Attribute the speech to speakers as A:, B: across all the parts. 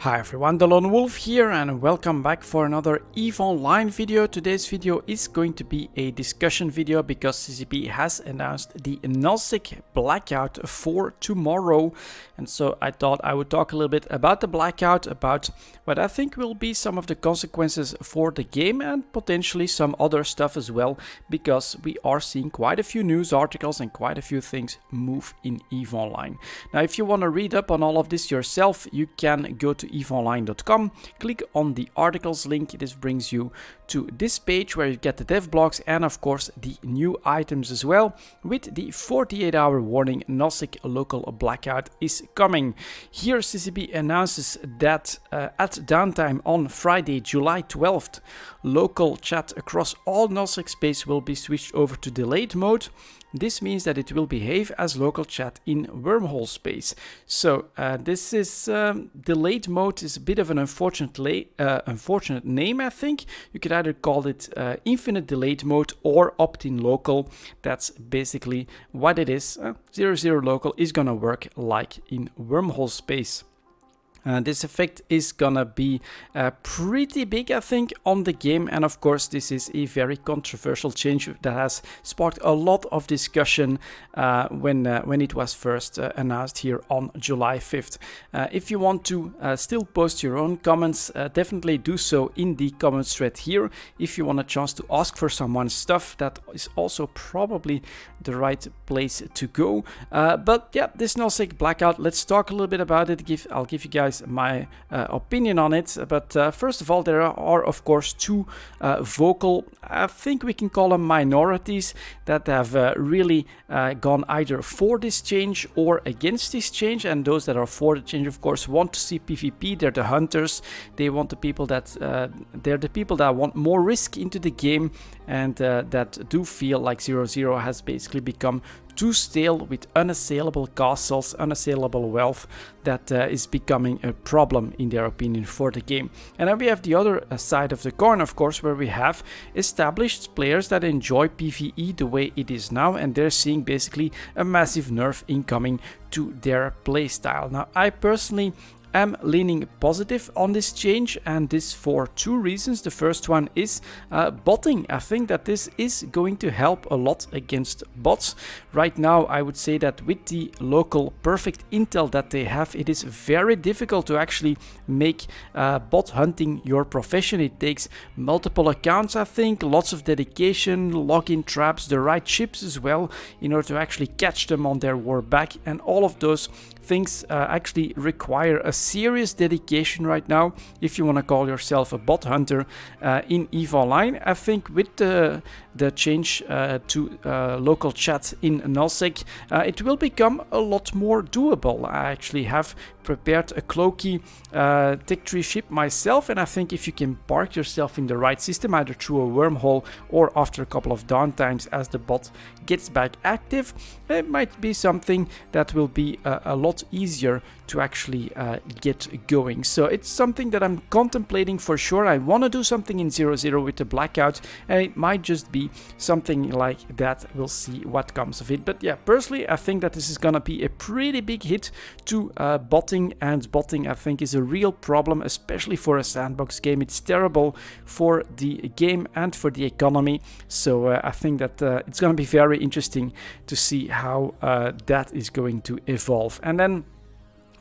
A: Hi everyone, delonewolf here and welcome back for another EVE Online video. Today's video is going to be a discussion video because CCP has announced the Nullsec Blackout for tomorrow. And so I thought I would talk a little bit about the blackout, about what I think will be some of the consequences for the game and potentially some other stuff as well, because we are seeing quite a few news articles and quite a few things move in EVE Online. Now, if you want to read up on all of this yourself, you can go to eveonline.com, click on the articles link. This brings you to this page where you get the dev blogs and of course the new items as well, with the 48-hour warning Nullsec local blackout is coming. Here CCP announces that at downtime on Friday, July 12th, local chat across all Nullsec space will be switched over to delayed mode. This means that it will behave as local chat in wormhole space. So this is delayed mode is a bit of an unfortunate name, I think. You could either call it infinite delayed mode or opt-in local. That's basically what it is. 0 local is gonna work like in wormhole space. This effect is gonna be pretty big, I think, on the game, and of course this is a very controversial change that has sparked a lot of discussion when it was first announced here on July 5th. If you want to still post your own comments, definitely do so in the comments thread here. If you want a chance to ask for someone's stuff, that is also probably the right place to go. But yeah, this Nullsec Blackout, let's talk a little bit about it. I'll give you guys my opinion on it, but first of all, there are of course two vocal, I think we can call them minorities, that have really gone either for this change or against this change. And those that are for the change, of course, want to see PvP. They're the hunters. They want the people that they're the people that want more risk into the game, and that do feel like 0 has basically become too stale with unassailable castles, unassailable wealth that is becoming a problem in their opinion for the game. And then we have the other side of the coin, of course, where we have established players that enjoy PvE the way it is now, and they're seeing basically a massive nerf incoming to their playstyle. Now, I personally am leaning positive on this change, and this for two reasons. The first one is botting. I think that this is going to help a lot against bots. Right now, I would say that with the local perfect intel that they have, it is very difficult to actually make bot hunting your profession. It takes multiple accounts, I think, lots of dedication, login traps, the right chips as well, in order to actually catch them on their war back, and all of those things actually require a serious dedication right now if you want to call yourself a bot hunter in EVE Online. I think with the change to local chat in Nullsec, it will become a lot more doable. I actually have prepared a cloaky tech tree ship myself, and I think if you can park yourself in the right system, either through a wormhole or after a couple of downtimes as the bot gets back active, it might be something that will be a lot easier to actually get going. So it's something that I'm contemplating for sure. I want to do something in 0 with the blackout, and it might just be something like that. We'll see what comes of it. But yeah, personally, I think that this is gonna be a pretty big hit to botting, and botting I think is a real problem, especially for a sandbox game. It's terrible for the game and for the economy. So I think that it's gonna be very interesting to see how that is going to evolve. And then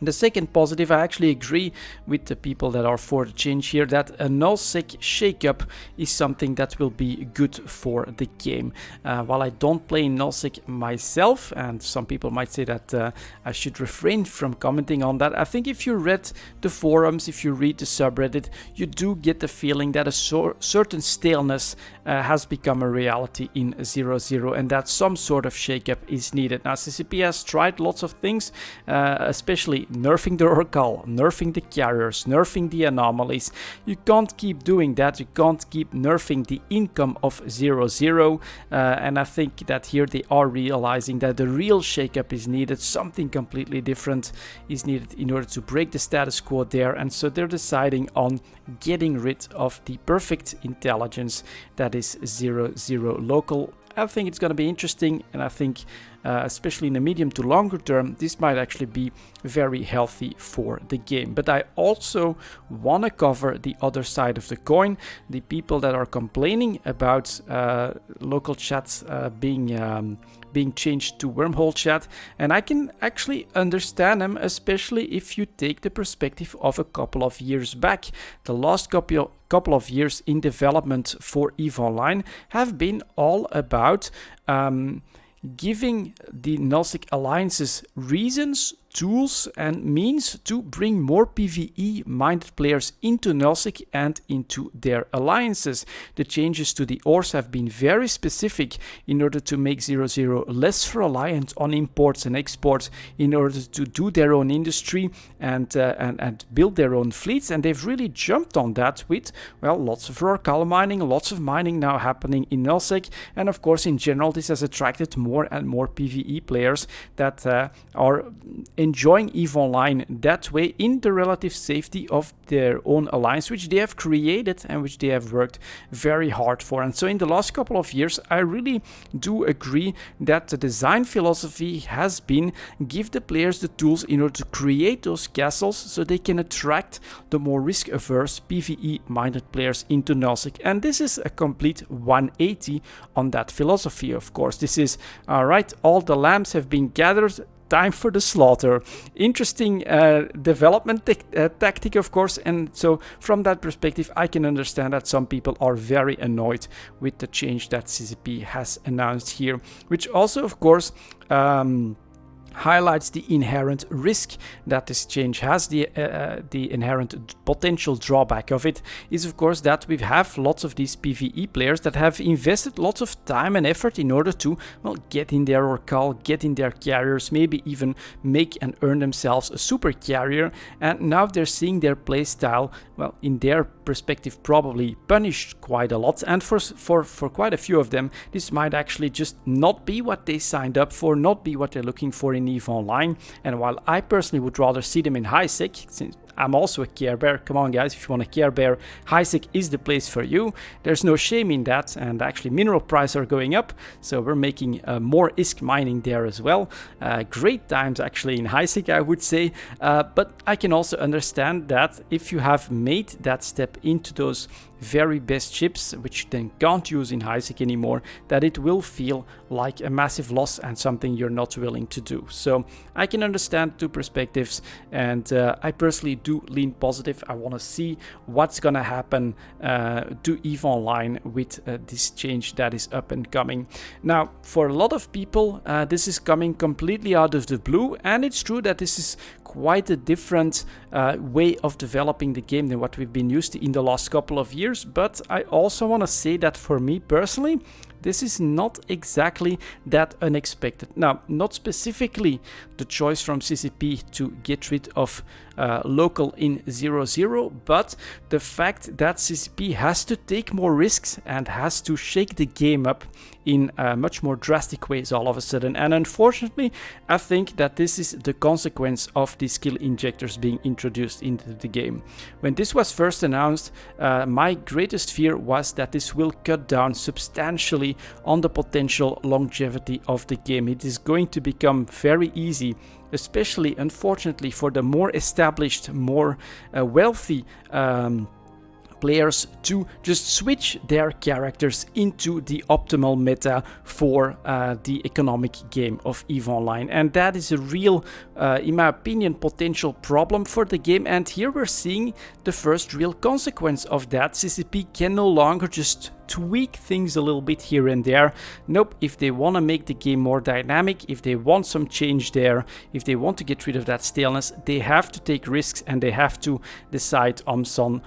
A: the second positive, I actually agree with the people that are for the change here, that a Nullsec shakeup is something that will be good for the game. While I don't play Nullsec myself, and some people might say that I should refrain from commenting on that, I think if you read the forums, if you read the subreddit, you do get the feeling that a certain staleness has become a reality in 0, and that some sort of shakeup is needed. Now, CCP has tried lots of things, especially nerfing the Orcal, nerfing the carriers, nerfing the anomalies. You can't keep doing that. You can't keep nerfing the income of 0, and I think that here they are realizing that the real shakeup is needed. Something completely different is needed in order to break the status quo there, and so they're deciding on getting rid of the perfect intelligence that is 0 local I think it's going to be interesting, and I think especially in the medium to longer term, this might actually be very healthy for the game. But I also want to cover the other side of the coin, the people that are complaining about local chats being changed to wormhole chat, and I can actually understand them, especially if you take the perspective of a couple of years back. The last couple of years in development for EVE Online have been all about giving the Nullsec alliances reasons, tools and means to bring more PvE-minded players into Nullsec and into their alliances. The changes to the ores have been very specific in order to make 0-0 less reliant on imports and exports, in order to do their own industry and build their own fleets, and they've really jumped on that with, well, lots of raw mining, lots of mining now happening in Nullsec, and of course in general this has attracted more and more PvE players that are enjoying EVE Online that way in the relative safety of their own alliance, which they have created and which they have worked very hard for. And so in the last couple of years, I really do agree that the design philosophy has been give the players the tools in order to create those castles so they can attract the more risk-averse PvE-minded players into Nullsec. And this is a complete 180 on that philosophy, of course. This is, all right, all the lambs have been gathered, time for the slaughter. Interesting development tactic, of course, and so from that perspective I can understand that some people are very annoyed with the change that CCP has announced here, which also of course highlights the inherent risk that this change has. The inherent potential drawback of it is of course that we have lots of these PvE players that have invested lots of time and effort in order to, well, get in their Orcal, get in their carriers, maybe even make and earn themselves a super carrier, and now they're seeing their playstyle, well, in their perspective probably punished quite a lot, and for quite a few of them this might actually just not be what they signed up for, not be what they're looking for in EVE Online. And while I personally would rather see them in HiSec, since I'm also a Care Bear, come on guys, if you want a Care Bear, HiSec is the place for you. There's no shame in that, and actually mineral prices are going up, so we're making more ISK mining there as well. Great times actually in HiSec, I would say, but I can also understand that if you have made that step into those very best chips, which you then can't use in HiSec anymore, that it will feel like a massive loss and something you're not willing to do. So I can understand two perspectives, and I personally do lean positive. I want to see what's gonna happen to EVE Online with this change that is up and coming. Now, for a lot of people, this is coming completely out of the blue, and it's true that this is quite a different way of developing the game than what we've been used to in the last couple of years. But I also want to say that for me personally, this is not exactly that unexpected. Now, not specifically the choice from CCP to get rid of local in 0-0, but the fact that CCP has to take more risks and has to shake the game up in much more drastic ways all of a sudden. And unfortunately, I think that this is the consequence of the skill injectors being introduced into the game. When this was first announced, my greatest fear was that this will cut down substantially on the potential longevity of the game. It is going to become very easy, especially unfortunately for the more established, more wealthy players, to just switch their characters into the optimal meta for the economic game of EVE Online. And that is a real, in my opinion, potential problem for the game. And here we're seeing the first real consequence of that. CCP can no longer just tweak things a little bit here and there. Nope, if they want to make the game more dynamic, if they want some change there, if they want to get rid of that staleness, they have to take risks and they have to decide on some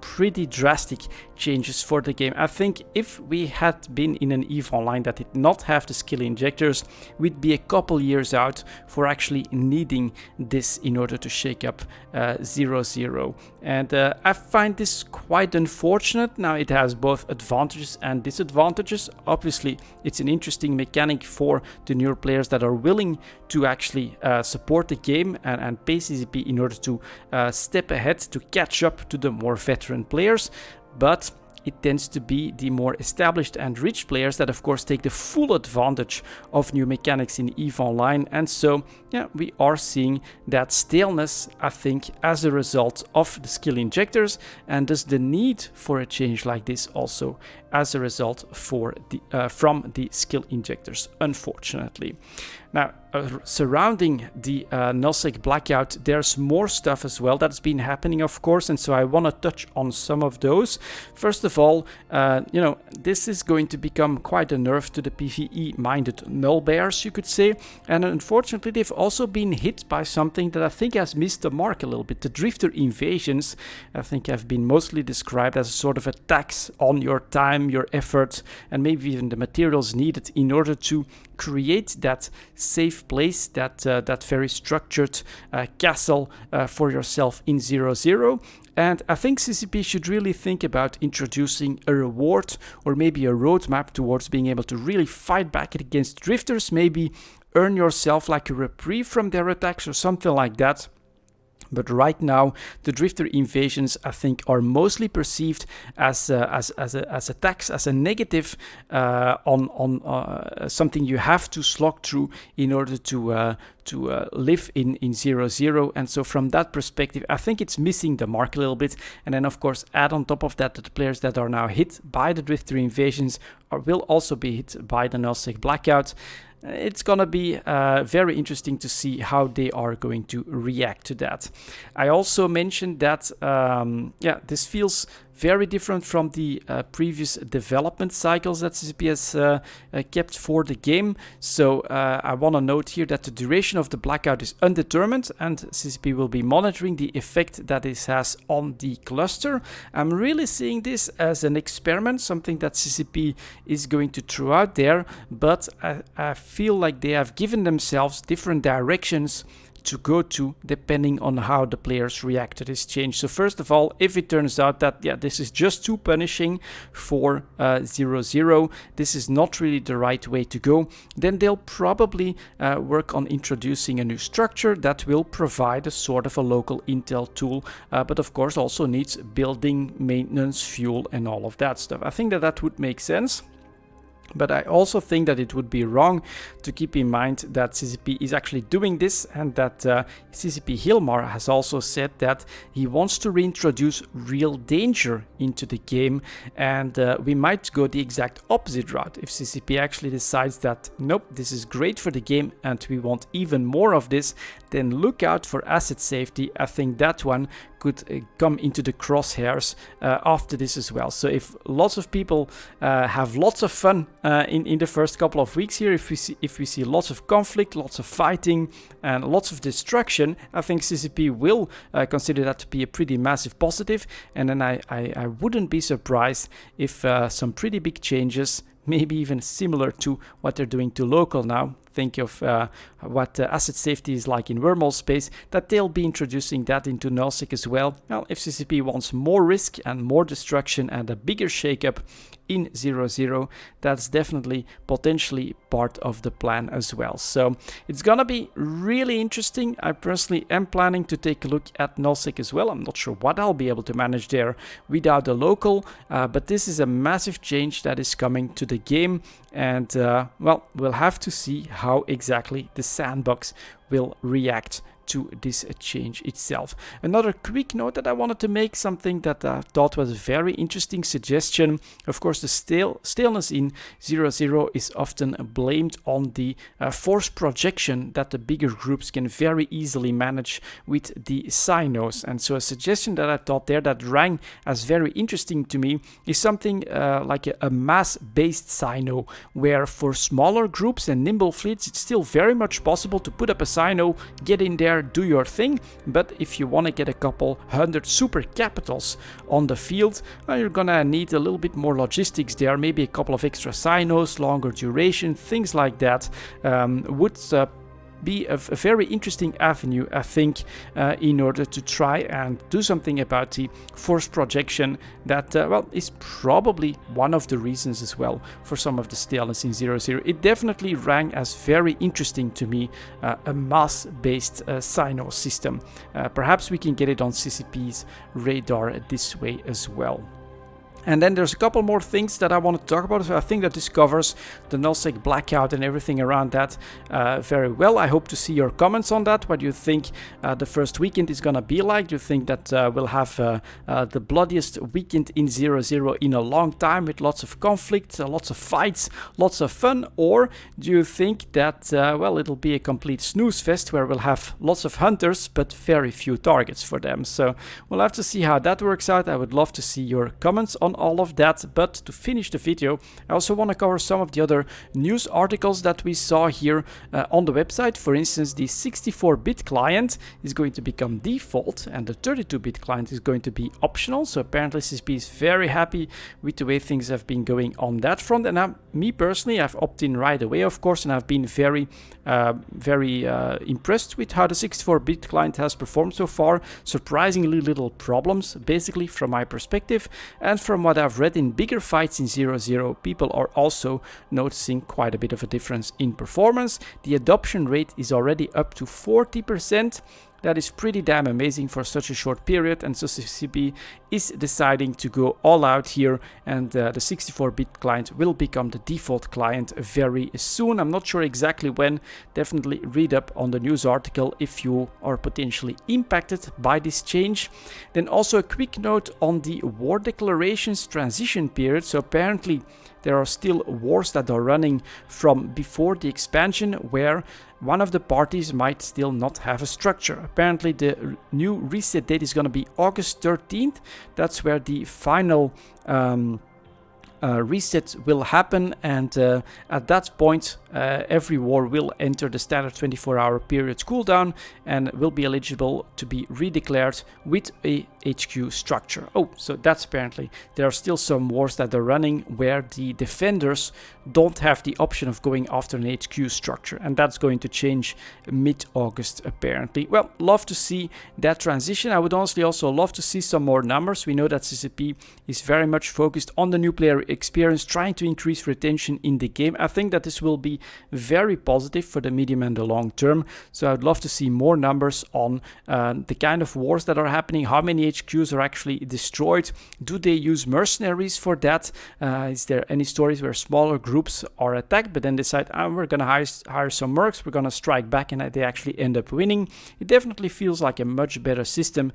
A: pretty drastic changes for the game. I think if we had been in an EVE Online that did not have the skill injectors, we'd be a couple years out for actually needing this in order to shake up 0-0. And I find this quite unfortunate. Now, it has both advantages and disadvantages. Obviously, it's an interesting mechanic for the newer players that are willing to actually support the game and pay CCP in order to step ahead, to catch up to the more veteran players. But it tends to be the more established and rich players that of course take the full advantage of new mechanics in EVE Online. And so yeah, we are seeing that staleness, I think, as a result of the skill injectors, and thus the need for a change like this also as a result from the skill injectors, unfortunately. Now, surrounding the Nullsec Blackout, there's more stuff as well that's been happening, of course, and so I want to touch on some of those. First of all, you know, this is going to become quite a nerf to the PvE-minded null bears, you could say, and unfortunately they've also been hit by something that I think has missed the mark a little bit. The drifter invasions, I think, have been mostly described as a sort of a tax on your time, your effort, and maybe even the materials needed in order to create that safe place, that very structured castle for yourself in 0-0. And I think CCP should really think about introducing a reward or maybe a roadmap towards being able to really fight back against drifters, maybe earn yourself like a reprieve from their attacks or something like that. But right now, the drifter invasions, I think, are mostly perceived as a tax, as a negative on something you have to slog through in order to live in 0-0. And so from that perspective, I think it's missing the mark a little bit. And then, of course, add on top of that the players that are now hit by the drifter invasions will also be hit by the Nullsec Blackout. It's gonna be very interesting to see how they are going to react to that. I also mentioned that, yeah, this feels very different from the previous development cycles that CCP has kept for the game. So I want to note here that the duration of the blackout is undetermined, and CCP will be monitoring the effect that this has on the cluster. I'm really seeing this as an experiment, something that CCP is going to throw out there, but I feel like they have given themselves different directions to go to depending on how the players react to this change. So first of all, if it turns out that, yeah, this is just too punishing for 0-0, this is not really the right way to go, then they'll probably work on introducing a new structure that will provide a sort of a local intel tool, but of course also needs building, maintenance, fuel, and all of that stuff. I think that that would make sense. But I also think that it would be wrong to keep in mind that CCP is actually doing this, and that CCP Hilmar has also said that he wants to reintroduce real danger into the game, and we might go the exact opposite route if CCP actually decides that, nope, this is great for the game and we want even more of this, then look out for asset safety. I think that one could come into the crosshairs after this as well. So if lots of people have lots of fun in the first couple of weeks here, if we see lots of conflict, lots of fighting, and lots of destruction, I think CCP will consider that to be a pretty massive positive. And then I wouldn't be surprised if some pretty big changes, maybe even similar to what they're doing to local now, think of what asset safety is like in wormhole space, that they'll be introducing that into Nullsec as well. Well, if CCP wants more risk and more destruction and a bigger shakeup in 0-0, that's definitely potentially part of the plan as well. So it's gonna be really interesting. I personally am planning to take a look at Nullsec as well. I'm not sure what I'll be able to manage there without a local, but this is a massive change that is coming to the game, and well, we'll have to see how exactly the sandbox will react to this change itself. Another quick note that I wanted to make, something that I thought was a very interesting suggestion. Of course, the staleness in 0-0 is often blamed on the force projection that the bigger groups can very easily manage with the Sinos. And so a suggestion that I thought there that rang as very interesting to me is something like a mass-based Sino, where for smaller groups and nimble fleets, it's still very much possible to put up a Sino, get in there, do your thing. But if you want to get a couple hundred super capitals on the field, you're gonna need a little bit more logistics there, maybe a couple of extra Sinos, longer duration, things like that would be a very interesting avenue, I think, in order to try and do something about the force projection that, well, is probably one of the reasons as well for some of the staleness in 0-0. It definitely rang as very interesting to me, a mass-based Sino system. Perhaps we can get it on CCP's radar this way as well. And then there's a couple more things that I want to talk about. So I think that this covers the Nullsec Blackout and everything around that very well. I hope to see your comments on that. What do you think the first weekend is going to be like? Do you think that we'll have the bloodiest weekend in 0.0 in a long time with lots of conflict, lots of fights, lots of fun? Or do you think that, well, it'll be a complete snooze fest where we'll have lots of hunters but very few targets for them? So we'll have to see how that works out. I would love to see your comments on all of that. But to finish the video, I also want to cover some of the other news articles that we saw here on the website. For instance, the 64-bit client is going to become default and the 32-bit client is going to be optional. So apparently CCP is very happy with the way things have been going on that front. And me personally, I've opted in right away, of course, and I've been very impressed with how the 64-bit client has performed so far. Surprisingly little problems, basically, from my perspective. And from what I've read in bigger fights in 0.0, people are also noticing quite a bit of a difference in performance. The adoption rate is already up to 40%. That is pretty damn amazing for such a short period, and so CCP is deciding to go all out here, and the 64-bit client will become the default client very soon. I'm not sure exactly when. Definitely read up on the news article if you are potentially impacted by this change. Then also a quick note on the war declarations transition period. So apparently there are still wars that are running from before the expansion where one of the parties might still not have a structure. Apparently the new reset date is going to be August 13th. That's where the final reset will happen, and at that point every war will enter the standard 24-hour period cooldown and will be eligible to be redeclared with a HQ structure. Oh, so that's apparently there are still some wars that are running where the defenders don't have the option of going after an HQ structure, and that's going to change mid-August apparently. Well, love to see that transition. I would honestly also love to see some more numbers. We know that CCP is very much focused on the new player experience, trying to increase retention in the game. I think that this will be very positive for the medium and the long term. So I'd love to see more numbers on the kind of wars that are happening, how many HQs are actually destroyed, do they use mercenaries for that, is there any stories where smaller groups are attacked but then decide, we're gonna hire some mercs, we're gonna strike back, and they actually end up winning. It definitely feels like a much better system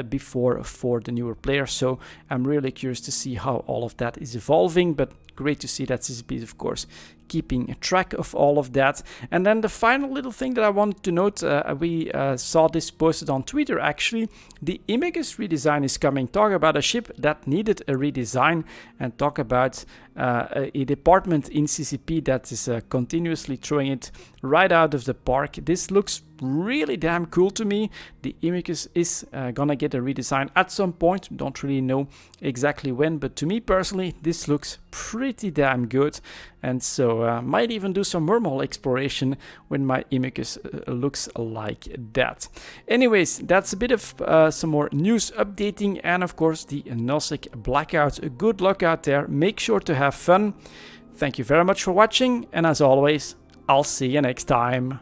A: before for the newer players. So I'm really curious to see how all of that is evolving, but great to see that CCP is, of course, keeping track of all of that. And then the final little thing that I wanted to note, we saw this posted on Twitter actually. The Imagus redesign is coming. Talk about a ship that needed a redesign, and talk about a department in CCP that is continuously throwing it right out of the park. This looks really damn cool to me. The Imagus is gonna get a redesign at some point. Don't really know exactly when, but to me personally, this looks pretty damn good. And so might even do some wormhole exploration when my Imagus looks like that. Anyways, that's a bit of some more news updating, and of course the Nullsec Blackout. Good luck out there. Make sure to have fun. Thank you very much for watching, and as always, I'll see you next time.